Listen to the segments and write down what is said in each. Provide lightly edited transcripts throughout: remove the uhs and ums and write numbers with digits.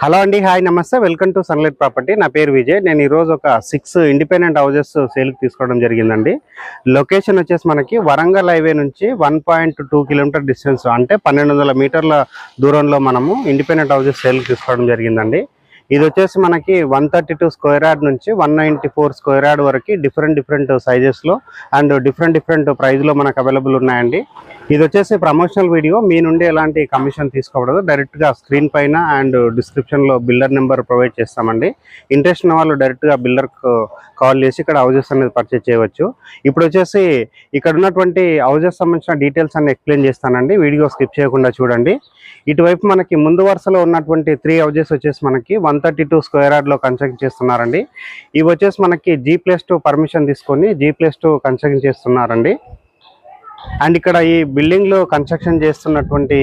Hello అండి, hi నమస్తే, welcome to sunlight property. నా పేరు విజయ్. నేను ఈరోజు ఒక 6 ఇండిపెండెంట్ హౌజెస్ సేల్కి తీసుకోవడం జరిగిందండి. లొకేషన్ వచ్చేసి మనకి వరంగల్ హైవే నుంచి 1.2 కిలోమీటర్ డిస్టెన్స్, అంటే 1200 మీటర్ల దూరంలో మనము ఇండిపెండెంట్ హౌజెస్ సేల్కి తీసుకోవడం జరిగిందండి. ఇది వచ్చేసి మనకి 132 స్క్వేర్ యార్డ్ నుంచి 194 స్క్వేర్ యార్డ్ వరకు డిఫరెంట్ సైజెస్లో అండ్ డిఫరెంట్ ప్రైస్లో మనకు అవైలబుల్ ఉన్నాయండి. ఇది వచ్చేసి ప్రమోషనల్ వీడియో. మీ నుండి ఎలాంటి కమిషన్ తీసుకోకూడదు. డైరెక్ట్గా స్క్రీన్ పైన అండ్ డిస్క్రిప్షన్లో బిల్డర్ నెంబర్ ప్రొవైడ్ చేస్తామండి. ఇంట్రెస్ట్ ఉన్న వాళ్ళు డైరెక్ట్గా బిల్డర్కు కాల్ చేసి ఇక్కడ హౌజెస్ అనేది పర్చేజ్ చేయవచ్చు. ఇప్పుడు వచ్చేసి ఇక్కడ ఉన్నటువంటి హౌజెస్ సంబంధించిన డీటెయిల్స్ అన్ని ఎక్స్ప్లెయిన్ చేస్తానండి. వీడియో స్కిప్ చేయకుండా చూడండి. ఇటువైపు మనకి ముందు వరుసలో ఉన్నటువంటి 3 హౌజెస్ వచ్చేసి మనకి 132 స్క్వేర్ యార్డ్లో కన్స్ట్రక్ట్ చేస్తున్నారండి. ఇవి వచ్చేసి మనకి G+2 పర్మిషన్ తీసుకొని G+2 కన్స్ట్రక్షన్ చేస్తున్నారండి. అండ్ ఇక్కడ ఈ బిల్డింగ్ లో కన్స్ట్రక్షన్ చేస్తున్నటువంటి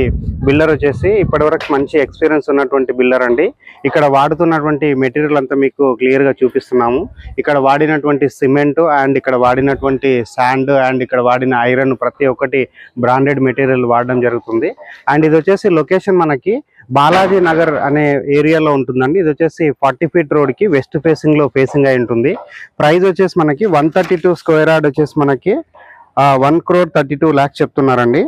బిల్డర్ వచ్చేసి ఇప్పటివరకు మంచి ఎక్స్పీరియన్స్ ఉన్నటువంటి బిల్డర్ అండి. ఇక్కడ వాడుతున్నటువంటి మెటీరియల్ అంతా మీకు క్లియర్ గా చూపిస్తున్నాము. ఇక్కడ వాడినటువంటి సిమెంట్ అండ్ ఇక్కడ వాడినటువంటి శాండ్ అండ్ ఇక్కడ వాడిన ఐరన్ ప్రతి ఒక్కటి బ్రాండెడ్ మెటీరియల్ వాడడం జరుగుతుంది. అండ్ ఇది వచ్చేసి లొకేషన్ మనకి బాలాజీ నగర్ అనే ఏరియాలో ఉంటుందండి. ఇది వచ్చేసి 40 ఫీట్ రోడ్ కి వెస్ట్ ఫేసింగ్ లో ఫేసింగ్ అయి ఉంటుంది. ప్రైస్ వచ్చేసి మనకి 132 స్క్వేర్ యార్డ్ వచ్చేసి మనకి 1,32,00,000 చెప్తున్నారండి.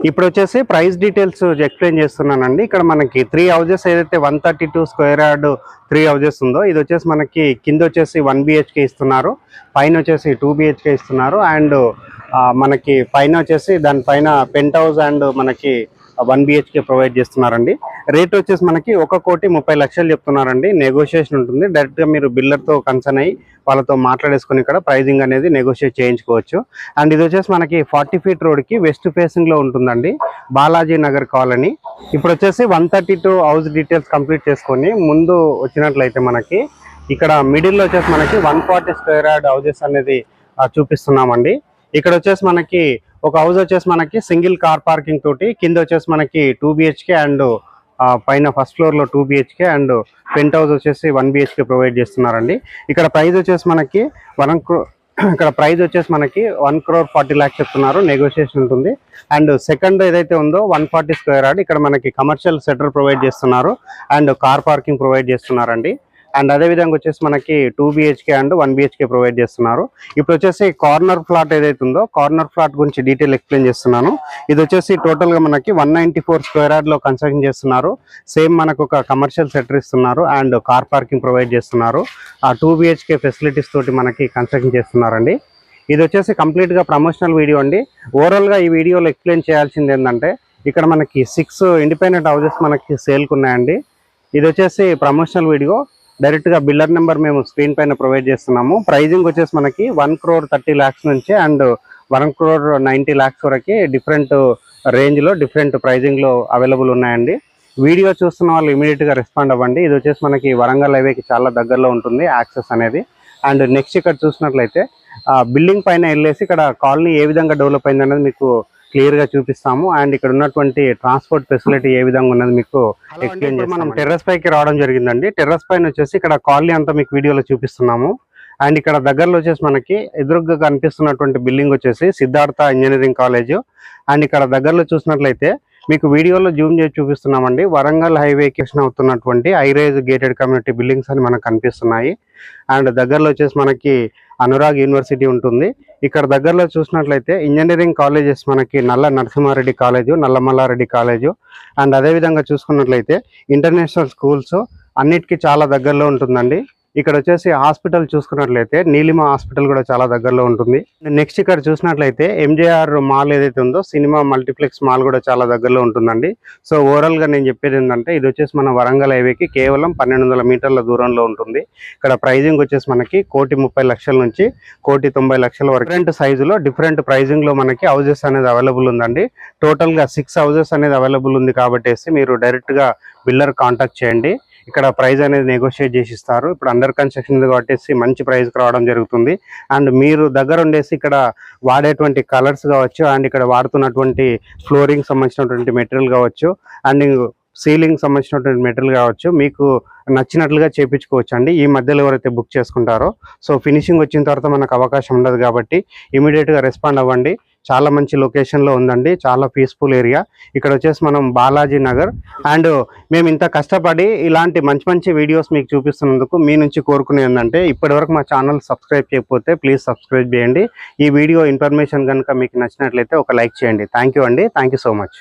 ఇప్పుడు వచ్చేసి ప్రైస్ డీటెయిల్స్ ఎక్స్ప్లెయిన్ చేస్తున్నానండి. ఇక్కడ మనకి 3 హౌజెస్ ఏదైతే 132 స్క్వేర్ యార్డ్ 3 హౌజెస్ ఉందో ఇది వచ్చేసి మనకి కింద వచ్చేసి 1 BHK ఇస్తున్నారు, పైన వచ్చేసి 2 BHK ఇస్తున్నారు. అండ్ మనకి పైన వచ్చేసి దానిపైన పెంట్ హౌస్ అండ్ మనకి 1 BHK ప్రొవైడ్ చేస్తున్నారండి. రేట్ వచ్చేసి మనకి 1,30,00,000 చెప్తున్నారండి. నెగోషియేషన్ ఉంటుంది. డైరెక్ట్గా మీరు బిల్డర్తో కన్సర్న్ అయ్యి వాళ్ళతో మాట్లాడేసుకుని ఇక్కడ ప్రైజింగ్ అనేది నెగోషియేట్ చేయించుకోవచ్చు. అండ్ ఇది వచ్చేసి మనకి 40 ఫీట్ రోడ్కి వెస్ట్ ఫేసింగ్లో ఉంటుందండి, బాలాజీ నగర్ కాలనీ. ఇప్పుడు వచ్చేసి 132 హౌస్ డీటెయిల్స్ కంప్లీట్ చేసుకొని ముందు వచ్చినట్లయితే మనకి ఇక్కడ మిడిల్లో వచ్చేసి మనకి 140 స్క్వేర్ యార్డ్ హౌజెస్ అనేది చూపిస్తున్నామండి. ఇక్కడ వచ్చేసి మనకి ఒక హౌస్ వచ్చేసి మనకి సింగిల్ కార్ పార్కింగ్ తోటి కింద వచ్చేసి మనకి 2 BHK అండ్ పైన ఫస్ట్ ఫ్లోర్ లో 2 BHK అండ్ పెంట్ హౌస్ వచ్చేసి 1 BHK ప్రొవైడ్ చేస్తున్నారండి. ఇక్కడ ప్రైస్ వచ్చేసి మనకి 1,40,00,000 చెప్తున్నారు. నెగోషియేషన్ ఉంటుంది. అండ్ సెకండ్ ఏదైతే ఉందో 140 స్క్వేర్ యార్డ్ ఇక్కడ మనకి కమర్షియల్ సెటర్ ప్రొవైడ్ చేస్తున్నారు అండ్ కార్ పార్కింగ్ ప్రొవైడ్ చేస్తున్నారండి. అండ్ అదే విధంగా వచ్చేసి మనకి 2 BHK అండ్ 1 BHK ప్రొవైడ్ చేస్తున్నారు. ఇప్పుడు వచ్చేసి కార్నర్ ఫ్లాట్ ఏదైతే ఉందో కార్నర్ ఫ్లాట్ గురించి డీటెయిల్ ఎక్స్ప్లెయిన్ చేస్తున్నాను. ఇది వచ్చేసి టోటల్ గా మనకి 194 స్క్వేర్ యార్డ్ లో కన్స్ట్రక్షన్ చేస్తున్నారు. సేమ్ మనకు ఒక కమర్షియల్ సెటర్ ఇస్తున్నారు అండ్ కార్ పార్కింగ్ ప్రొవైడ్ చేస్తున్నారు. ఆ 2 BHK ఫెసిలిటీస్ తోటి మనకి కన్స్ట్రక్షన్ చేస్తున్నారండి. ఇది వచ్చేసి కంప్లీట్ గా ప్రమోషనల్ వీడియో అండి. ఓవరాల్ గా ఈ వీడియోలో ఎక్స్ప్లెయిన్ చేయాల్సింది ఏంటంటే ఇక్కడ మనకి 6 ఇండిపెండెంట్ హౌసెస్ మనకి సేల్కి ఉన్నాయండి. ఇది వచ్చేసి ప్రమోషనల్ వీడియో. డైరెక్ట్ గా బిల్డర్ నెంబర్ మేము స్క్రీన్ పైన ప్రొవైడ్ చేస్తున్నాము. ప్రైజింగ్ వచ్చేసి మనకి 1,30,00,000 నుంచి అండ్ 1,90,00,000 వరకు డిఫరెంట్ రేంజ్ లో డిఫరెంట్ ప్రైజింగ్ లో అవైలబుల్ ఉన్నాయండి. వీడియో చూస్తున్న వాళ్ళు ఇమీడియట్ గా రెస్పాండ్ అవ్వండి. ఇది వచ్చేసి మనకి వరంగల్ హైవేకి చాలా దగ్గరలో ఉంటుంది యాక్సెస్ అనేది. అండ్ నెక్స్ట్ ఇక్కడ చూసినట్లయితే బిల్డింగ్ పైన వెళ్ళేసి ఇక్కడ కాలనీ ఏ విధంగా డెవలప్ అయింది అనేది మీకు క్లియర్ గా చూపిస్తాము. అండ్ ఇక్కడ ఉన్నటువంటి ట్రాన్స్పోర్ట్ ఫెసిలిటీ ఏ విధంగా ఉన్నది మీకు ఎక్స్ప్లెయిన్ చేస్తాము. మనం టెర్రస్ పైకి రావడం జరిగిందండి. టెర్రస్ పైన వచ్చేసి ఇక్కడ కాలనీ అంతా మీకు వీడియోలో చూపిస్తున్నాము. అండ్ ఇక్కడ దగ్గరలో వచ్చేసి మనకి ఎదురుగా కనిపిస్తున్నటువంటి బిల్డింగ్ వచ్చేసి సిద్ధార్థ ఇంజనీరింగ్ కాలేజ్. అండ్ ఇక్కడ దగ్గరలో చూసినట్లయితే మీకు వీడియోలో జూమ్ చేసి చూపిస్తున్నామండి. వరంగల్ హైవేకి అవుతున్నటువంటి హైరైజ్ గేటెడ్ కమ్యూనిటీ బిల్డింగ్స్ అని మనకు కనిపిస్తున్నాయి. అండ్ దగ్గరలో వచ్చేసి మనకి అనురాగ్ యూనివర్సిటీ ఉంటుంది. ఇక్కడ దగ్గరలో చూసినట్లయితే ఇంజనీరింగ్ కాలేజెస్ మనకి నల్ల Narasimha Reddy college, Nalla Malla Reddy college. And అదేవిధంగా చూసుకున్నట్లయితే ఇంటర్నేషనల్ స్కూల్స్ అన్నిటికీ చాలా దగ్గరలో ఉంటుందండి. ఇక్కడ వచ్చేసి హాస్పిటల్ చూసుకున్నట్లయితే నీలిమ హాస్పిటల్ కూడా చాలా దగ్గరలో ఉంటుంది. నెక్స్ట్ ఇక్కడ చూసినట్లయితే MJR మాల్ ఏదైతే ఉందో సినిమా మల్టీప్లెక్స్ మాల్ కూడా చాలా దగ్గరలో ఉంటుందండి. సో ఓవరాల్ గా నేను చెప్పేది ఏంటంటే ఇది వచ్చేసి మన వరంగల్ హైవేకి కేవలం 1200 మీటర్ల దూరంలో ఉంటుంది. ఇక్కడ ప్రైజింగ్ వచ్చేసి మనకి 1,30,00,000 నుంచి 1,90,00,000 వరకు డిఫరెంట్ సైజులో డిఫరెంట్ ప్రైజింగ్ లో మనకి హౌజెస్ అనేది అవైలబుల్ ఉందండి. టోటల్ గా 6 హౌజెస్ అనేది అవైలబుల్ ఉంది కాబట్టి మీరు డైరెక్ట్ గా బిల్డర్ కాంటాక్ట్ చేయండి. ఇక్కడ ప్రైస్ అనేది నెగోషియేట్ చేసి ఇస్తారు. ఇప్పుడు అండర్ కన్స్ట్రక్షన్ కాబట్టి మంచి ప్రైస్ రావడం జరుగుతుంది. అండ్ మీరు దగ్గర ఉండేసి ఇక్కడ వాడేటువంటి కలర్స్ కావచ్చు అండ్ ఇక్కడ వాడుతున్నటువంటి ఫ్లోరింగ్ సంబంధించినటువంటి మెటీరియల్ కావచ్చు అండ్ సీలింగ్ సంబంధించినటువంటి మెటీరియల్ కావచ్చు మీకు నచ్చినట్లుగా చేయించుకోవచ్చు అండి. ఈ మధ్యలో ఎవరైతే బుక్ చేసుకుంటారో సో ఫినిషింగ్ వచ్చిన తర్వాత మనకు అవకాశం ఉండదు కాబట్టి ఇమీడియట్ గా రెస్పాండ్ అవ్వండి. చాలా మంచి లొకేషన్లో ఉందండి, చాలా పీస్ఫుల్ ఏరియా. ఇక్కడ వచ్చేసి మనం బాలాజీ నగర్. అండ్ మేము ఇంత కష్టపడి ఇలాంటి మంచి మంచి వీడియోస్ మీకు చూపిస్తున్నందుకు మీ నుంచి కోరుకునే ఏంటంటే, ఇప్పటివరకు మా ఛానల్ సబ్స్క్రైబ్ చేయకపోతే ప్లీజ్ సబ్స్క్రైబ్ చేయండి. ఈ వీడియో ఇన్ఫర్మేషన్ కనుక మీకు నచ్చినట్లయితే ఒక లైక్ చేయండి. థ్యాంక్ యూ అండి, థ్యాంక్ యూ సో మచ్.